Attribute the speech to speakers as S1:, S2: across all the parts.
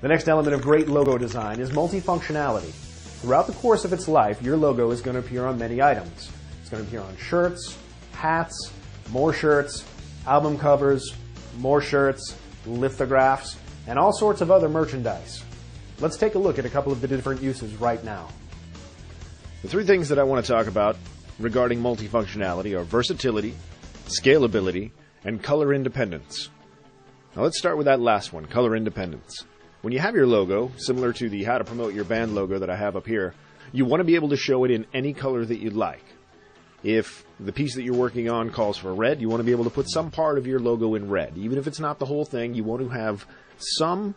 S1: The next element of great logo design is multifunctionality. Throughout the course of its life, your logo is going to appear on many items. It's going to appear on shirts, hats, more shirts, album covers, more shirts, lithographs, and all sorts of other merchandise. Let's take a look at a couple of the different uses right now.
S2: The three things that I want to talk about regarding multifunctionality are versatility, scalability, and color independence. Now let's start with that last one, color independence. When you have your logo, similar to the How to Promote Your Band logo that I have up here, you want to be able to show it in any color that you'd like. If the piece that you're working on calls for red, you want to be able to put some part of your logo in red. Even if it's not the whole thing, you want to have some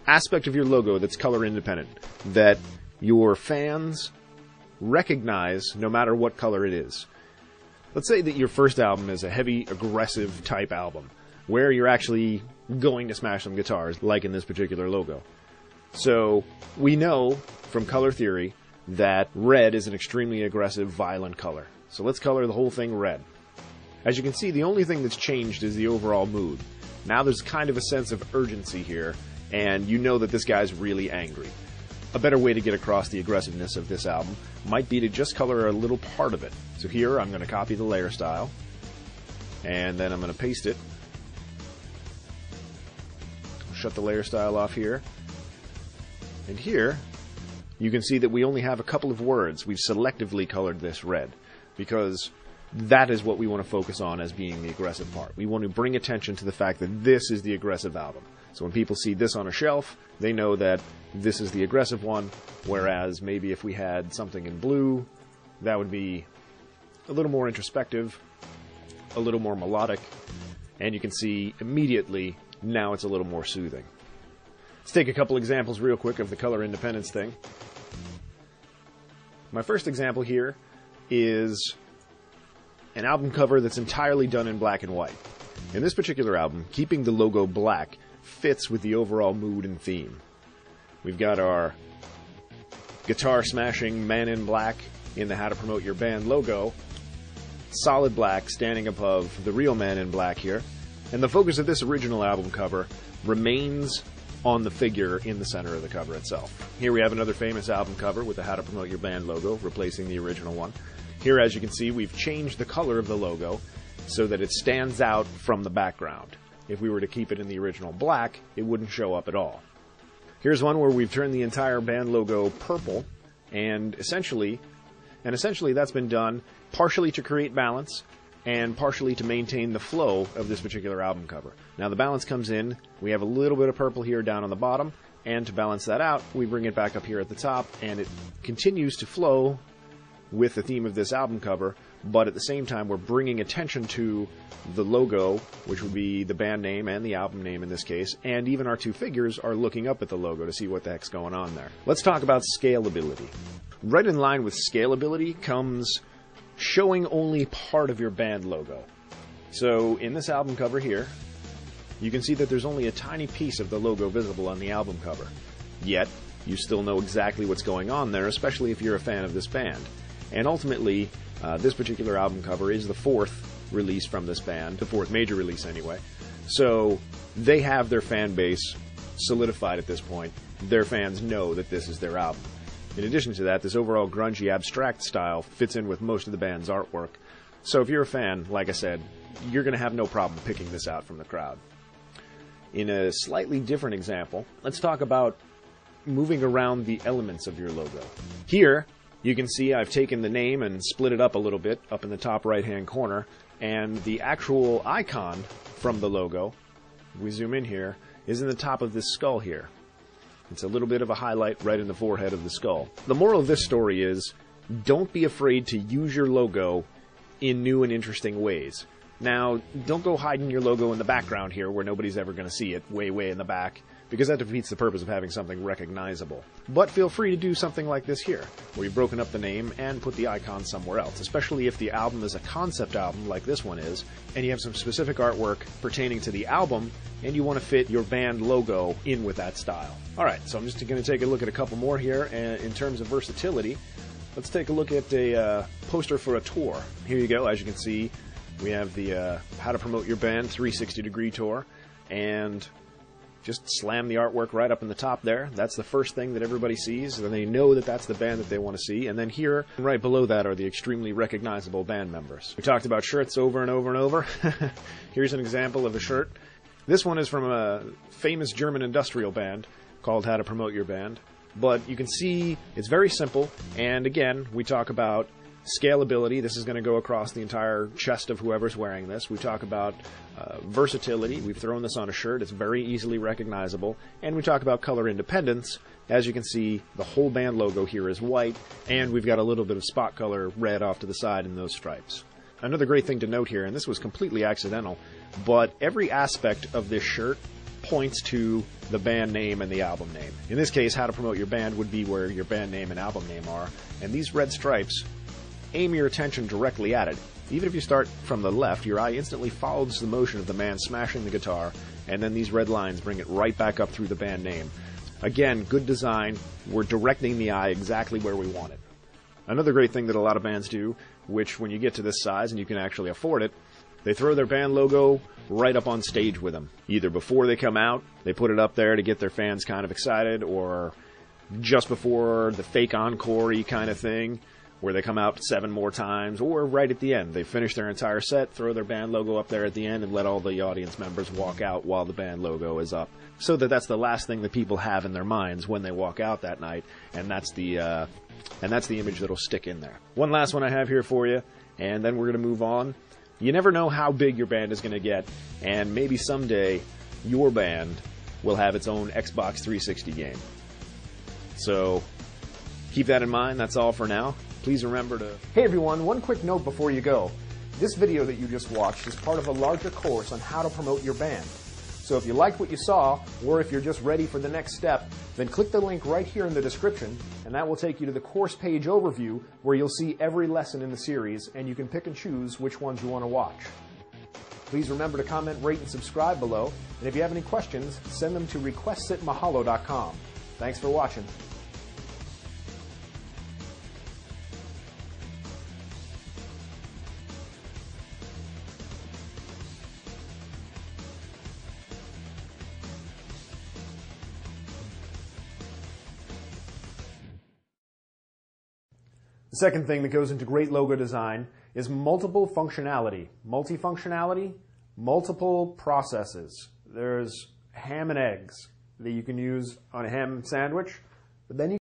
S2: aspect of your logo that's color independent, that your fans recognize no matter what color it is. Let's say that your first album is a heavy, aggressive type album, where you're actually going to smash some guitars, like in this particular logo. So we know from color theory that red is an extremely aggressive, violent color. So let's color the whole thing red. As you can see, the only thing that's changed is the overall mood. Now there's kind of a sense of urgency here, and you know that this guy's really angry. A better way to get across the aggressiveness of this album might be to just color a little part of it. So here I'm going to copy the layer style, and then I'm going to paste it. Shut the layer style off here. And here, you can see that we only have a couple of words. We've selectively colored this red, because that is what we want to focus on as being the aggressive part. We want to bring attention to the fact that this is the aggressive album. So when people see this on a shelf, they know that this is the aggressive one, whereas maybe if we had something in blue, that would be a little more introspective, a little more melodic, and you can see immediately now it's a little more soothing. Let's take a couple examples real quick of the color independence thing. My first example here is an album cover that's entirely done in black and white. In this particular album, keeping the logo black fits with the overall mood and theme. We've got our guitar smashing man in black in the How to Promote Your Band logo, solid black standing above the real man in black here, and the focus of this original album cover remains on the figure in the center of the cover itself. Here we have another famous album cover with the How to Promote Your Band logo replacing the original one. Here, as you can see, we've changed the color of the logo so that it stands out from the background. If we were to keep it in the original black, it wouldn't show up at all. Here's one where we've turned the entire band logo purple, and essentially that's been done partially to create balance and partially to maintain the flow of this particular album cover. Now the balance comes in, we have a little bit of purple here down on the bottom, and to balance that out, we bring it back up here at the top, and it continues to flow with the theme of this album cover, but at the same time we're bringing attention to the logo, which would be the band name and the album name in this case, and even our two figures are looking up at the logo to see what the heck's going on there. Let's talk about scalability. Right in line with scalability comes showing only part of your band logo. So in this album cover here, you can see that there's only a tiny piece of the logo visible on the album cover. Yet, you still know exactly what's going on there, especially if you're a fan of this band. And ultimately, this particular album cover is the fourth release from this band, the fourth major release anyway. So they have their fan base solidified at this point. Their fans know that this is their album. In addition to that, this overall grungy abstract style fits in with most of the band's artwork. So if you're a fan, like I said, you're going to have no problem picking this out from the crowd. In a slightly different example, let's talk about moving around the elements of your logo. Here, you can see I've taken the name and split it up a little bit up in the top right-hand corner, and the actual icon from the logo, if we zoom in here, is in the top of this skull here. It's a little bit of a highlight right in the forehead of the skull. The moral of this story is, don't be afraid to use your logo in new and interesting ways. Now, don't go hiding your logo in the background here where nobody's ever going to see it, way in the back, because that defeats the purpose of having something recognizable. But feel free to do something like this here, where you've broken up the name and put the icon somewhere else, especially if the album is a concept album like this one is, and you have some specific artwork pertaining to the album, and you want to fit your band logo in with that style. Alright, so I'm just going to take a look at a couple more here in terms of versatility. Let's take a look at a poster for a tour. Here you go, as you can see, we have the How to Promote Your Band 360 Degree Tour, and just slam the artwork right up in the top there. That's the first thing that everybody sees, and they know that that's the band that they want to see. And then here, right below that, are the extremely recognizable band members. We talked about shirts over and over and over. Here's an example of a shirt. This one is from a famous German industrial band called How to Promote Your Band. But you can see it's very simple, and again, we talk about scalability. This is going to go across the entire chest of whoever's wearing this. We talk about versatility. We've thrown this on a shirt. It's very easily recognizable. And we talk about color independence. As you can see, the whole band logo here is white, and we've got a little bit of spot color red off to the side in those stripes. Another great thing to note here, and this was completely accidental, but every aspect of this shirt points to the band name and the album name. In this case, How to Promote Your Band would be where your band name and album name are, and these red stripes aim your attention directly at it. Even if you start from the left, your eye instantly follows the motion of the man smashing the guitar, and then these red lines bring it right back up through the band name. Again, good design. We're directing the eye exactly where we want it. Another great thing that a lot of bands do, which when you get to this size and you can actually afford it, they throw their band logo right up on stage with them. Either before they come out, they put it up there to get their fans kind of excited, or just before the fake encore-y kind of thing, where they come out 7 more times, or right at the end. They finish their entire set, throw their band logo up there at the end, and let all the audience members walk out while the band logo is up. So that's the last thing that people have in their minds when they walk out that night, and that's the image that'll stick in there. One last one I have here for you, and then we're going to move on. You never know how big your band is going to get, and maybe someday your band will have its own Xbox 360 game. So keep that in mind. That's all for now. Please remember to...
S1: Hey everyone, one quick note before you go. This video that you just watched is part of a larger course on how to promote your band. So if you liked what you saw, or if you're just ready for the next step, then click the link right here in the description, and that will take you to the course page overview where you'll see every lesson in the series, and you can pick and choose which ones you want to watch. Please remember to comment, rate, and subscribe below, and if you have any questions, send them to requests@mahalo.com. Thanks for watching. The second thing that goes into great logo design is multiple functionality. Multifunctionality, multiple processes. There's ham and eggs that you can use on a ham sandwich, but then you